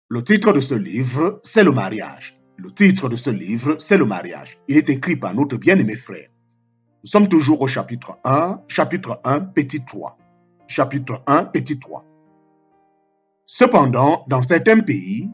Le titre de ce livre, c'est le mariage. Le titre de ce livre, c'est le mariage. Il est écrit par notre bien-aimé frère. Nous sommes toujours au chapitre 1, petit 3. Chapitre 1, petit 3. Cependant, dans certains pays,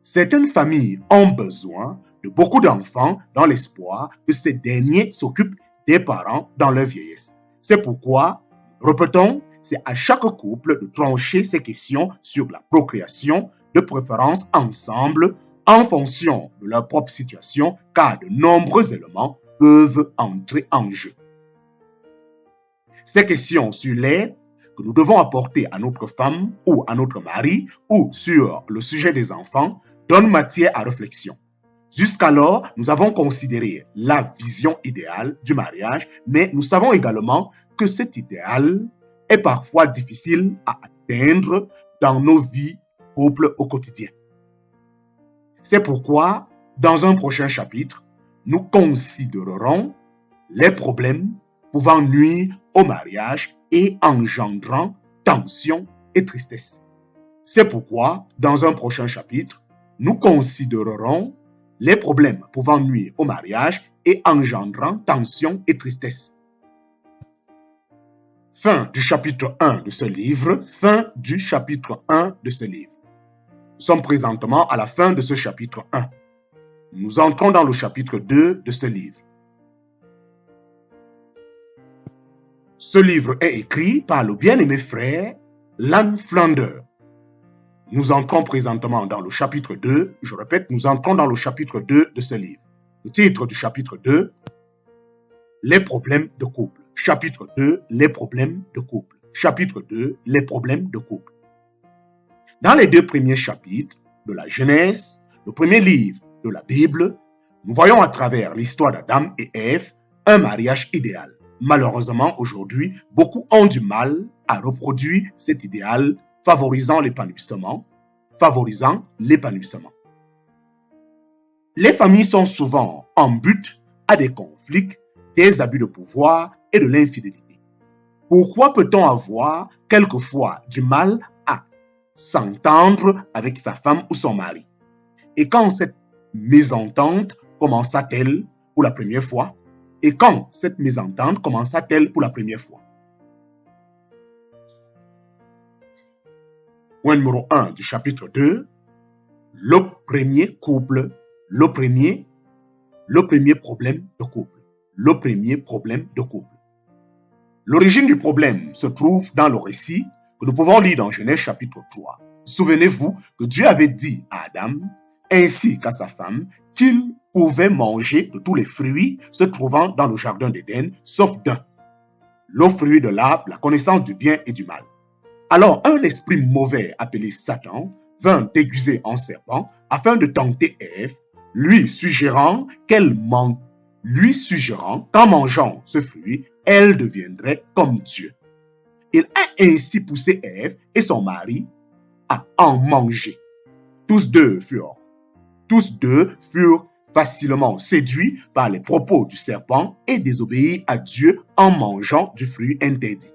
certaines familles ont besoin de beaucoup d'enfants dans l'espoir que ces derniers s'occupent des parents dans leur vieillesse. C'est pourquoi, répétons, c'est à chaque couple de trancher ces questions sur la procréation, de préférence ensemble, en fonction de leur propre situation, car de nombreux éléments peuvent entrer en jeu. Ces questions sur l'aide que nous devons apporter à notre femme ou à notre mari ou sur le sujet des enfants donnent matière à réflexion. Jusqu'alors, nous avons considéré la vision idéale du mariage, mais nous savons également que cet idéal est parfois difficile à atteindre dans nos vies couples au quotidien. C'est pourquoi, dans un prochain chapitre, nous considérerons les problèmes pouvant nuire au mariage et engendrant tension et tristesse. C'est pourquoi, dans un prochain chapitre, nous considérerons les problèmes pouvant nuire au mariage et engendrant tension et tristesse. Fin du chapitre 1 de ce livre, fin du chapitre 1 de ce livre. Nous sommes présentement à la fin de ce chapitre 1. Nous entrons dans le chapitre 2 de ce livre. Ce livre est écrit par le bien-aimé frère Lan Flander. Nous entrons présentement dans le chapitre 2. Je répète, nous entrons dans le chapitre 2 de ce livre. Le titre du chapitre 2, les problèmes de couple. Chapitre 2, les problèmes de couple. Chapitre 2, les problèmes de couple. Dans les deux premiers chapitres de la Genèse, le premier livre de la Bible, nous voyons à travers l'histoire d'Adam et Ève un mariage idéal. Malheureusement, aujourd'hui, beaucoup ont du mal à reproduire cet idéal favorisant l'épanouissement. Les familles sont souvent en but à des conflits, des abus de pouvoir et de l'infidélité. Pourquoi peut-on avoir quelquefois du mal à s'entendre avec sa femme ou son mari? Et quand cette mésentente commença-t-elle pour la première fois? Point numéro 1 du chapitre 2, le premier problème de couple. L'origine du problème se trouve dans le récit que nous pouvons lire dans Genèse chapitre 3. Souvenez-vous que Dieu avait dit à Adam ainsi qu'à sa femme qu'ils pouvaient manger de tous les fruits se trouvant dans le jardin d'Éden, sauf d'un, le fruit de l'arbre, la connaissance du bien et du mal. Alors un esprit mauvais appelé Satan vint déguisé en serpent afin de tenter Ève, lui suggérant qu'en mangeant ce fruit, elle deviendrait comme Dieu. Il a ainsi poussé Ève et son mari à en manger. Tous deux furent facilement séduits par les propos du serpent et désobéirent à Dieu en mangeant du fruit interdit.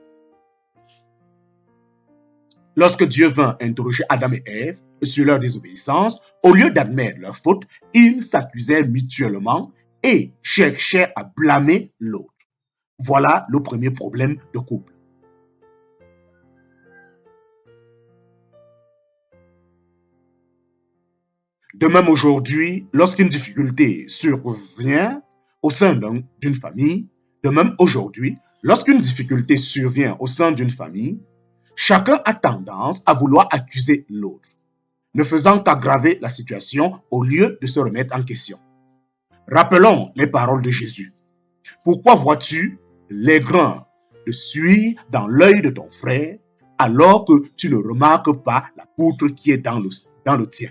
Lorsque Dieu vint interroger Adam et Ève sur leur désobéissance, au lieu d'admettre leur faute, ils s'accusèrent mutuellement et cherchèrent à blâmer l'autre. Voilà le premier problème de couple. De même aujourd'hui, lorsqu'une difficulté survient au sein d'une famille, chacun a tendance à vouloir accuser l'autre, ne faisant qu'aggraver la situation au lieu de se remettre en question. Rappelons les paroles de Jésus. Pourquoi vois-tu les grains de suie dans l'œil de ton frère alors que tu ne remarques pas la poutre qui est dans le tien?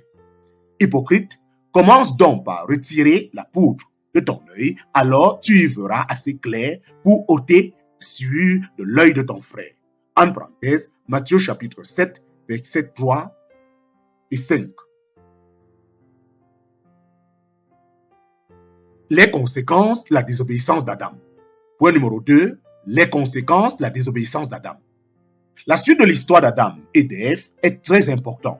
Hypocrite, commence donc par retirer la poutre de ton œil, alors tu y verras assez clair pour ôter la suie de l'œil de ton frère. En parenthèse, Matthieu chapitre 7, versets 3 et 5. Les conséquences de la désobéissance d'Adam. Point numéro 2, les conséquences de la désobéissance d'Adam. La suite de l'histoire d'Adam et d'Ève est très importante.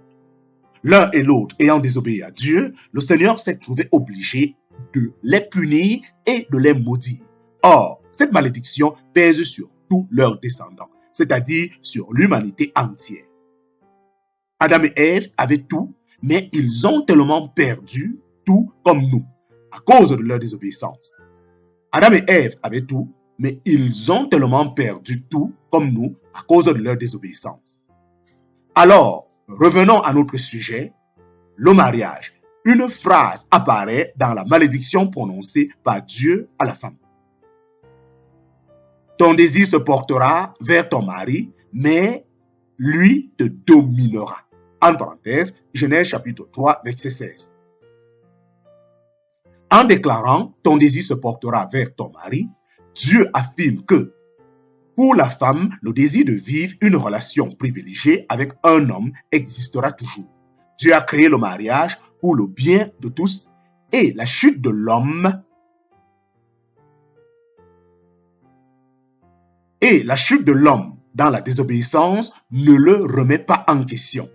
L'un et l'autre ayant désobéi à Dieu, le Seigneur s'est trouvé obligé de les punir et de les maudire. Or, cette malédiction pèse sur tous leurs descendants, c'est-à-dire sur l'humanité entière. Adam et Ève avaient tout, mais ils ont tellement perdu tout comme nous, à cause de leur désobéissance. Adam et Ève avaient tout, mais ils ont tellement perdu tout comme nous à cause de leur désobéissance. Alors, revenons à notre sujet, le mariage. Une phrase apparaît dans la malédiction prononcée par Dieu à la femme. Ton désir se portera vers ton mari, mais lui te dominera. En parenthèse, Genèse chapitre 3, verset 16. En déclarant ton désir se portera vers ton mari, Dieu affirme que pour la femme, le désir de vivre une relation privilégiée avec un homme existera toujours. Dieu a créé le mariage pour le bien de tous et la chute de l'homme dans la désobéissance ne le remet pas en question.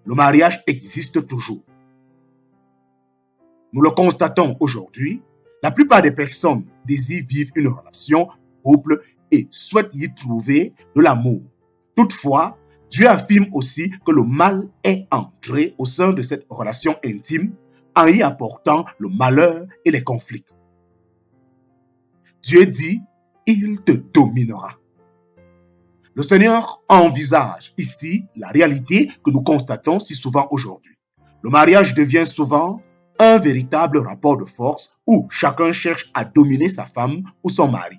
Le mariage existe toujours. Nous le constatons aujourd'hui, la plupart des personnes désirent vivre une relation couple et souhaitent y trouver de l'amour. Toutefois, Dieu affirme aussi que le mal est entré au sein de cette relation intime en y apportant le malheur et les conflits. Dieu dit, il te dominera. Le Seigneur envisage ici la réalité que nous constatons si souvent aujourd'hui. Le mariage devient souvent un véritable rapport de force où chacun cherche à dominer sa femme ou son mari.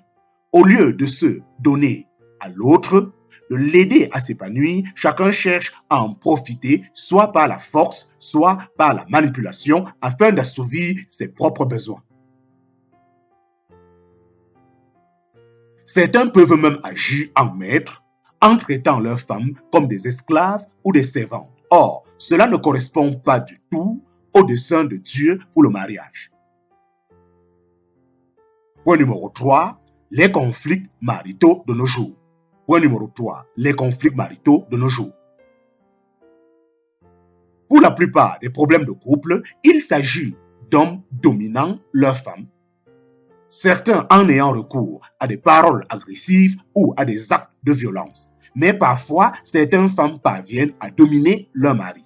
Au lieu de se donner à l'autre, de l'aider à s'épanouir, chacun cherche à en profiter, soit par la force, soit par la manipulation, afin d'assouvir ses propres besoins. Certains peuvent même agir en maître, en traitant leurs femmes comme des esclaves ou des servantes. Or, cela ne correspond pas du tout au dessein de Dieu pour le mariage. Point numéro 3, les conflits maritaux de nos jours. Point numéro 3, les conflits maritaux de nos jours. Pour la plupart des problèmes de couple, il s'agit d'hommes dominant leurs femmes. Certains en ayant recours à des paroles agressives ou à des actes de violence. Mais parfois, certaines femmes parviennent à dominer leur mari.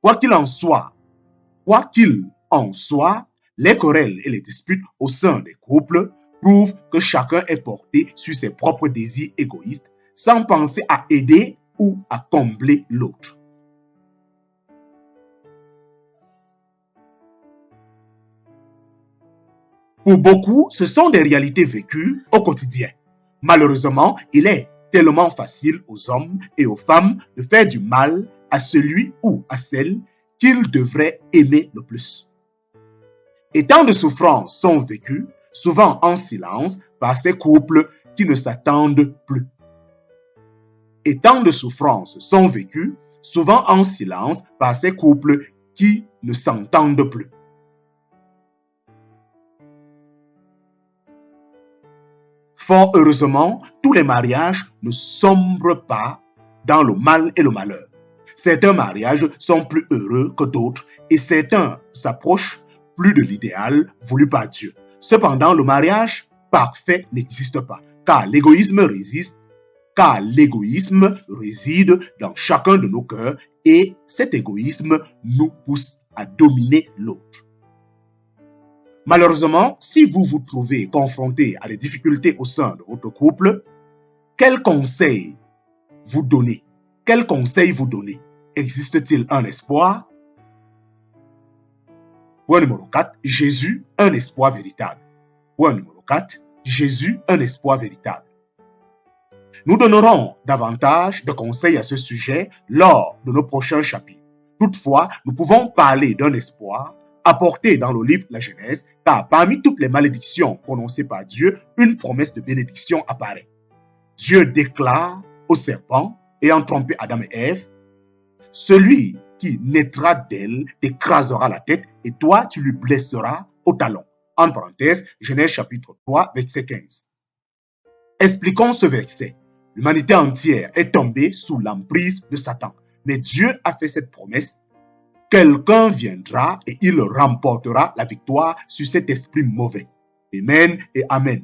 Quoi qu'il en soit, les querelles et les disputes au sein des couples prouvent que chacun est porté sur ses propres désirs égoïstes sans penser à aider ou à combler l'autre. Pour beaucoup, ce sont des réalités vécues au quotidien. Malheureusement, il est tellement facile aux hommes et aux femmes de faire du mal à celui ou à celle qu'ils devraient aimer le plus. Et tant de souffrances sont vécues, souvent en silence, par ces couples qui ne s'attendent plus. Et tant de souffrances sont vécues, souvent en silence, par ces couples qui ne s'entendent plus. Fort heureusement, tous les mariages ne sombrent pas dans le mal et le malheur. Certains mariages sont plus heureux que d'autres et certains s'approchent plus de l'idéal voulu par Dieu. Cependant, le mariage parfait n'existe pas, car l'égoïsme réside dans chacun de nos cœurs et cet égoïsme nous pousse à dominer l'autre. Malheureusement, si vous vous trouvez confronté à des difficultés au sein de votre couple, quels conseils vous donner? Existe-t-il un espoir? Point numéro 4, Jésus, un espoir véritable. Point numéro 4, Jésus, un espoir véritable. Nous donnerons davantage de conseils à ce sujet lors de nos prochains chapitres. Toutefois, nous pouvons parler d'un espoir apporté dans le livre de la Genèse, car parmi toutes les malédictions prononcées par Dieu, une promesse de bénédiction apparaît. Dieu déclare au serpent, ayant trompé Adam et Ève, « Celui qui naîtra d'elle t'écrasera la tête et toi tu lui blesseras au talon. » En parenthèse, Genèse chapitre 3, verset 15. Expliquons ce verset. L'humanité entière est tombée sous l'emprise de Satan. Mais Dieu a fait cette promesse quelqu'un viendra et il remportera la victoire sur cet esprit mauvais. Amen et amen.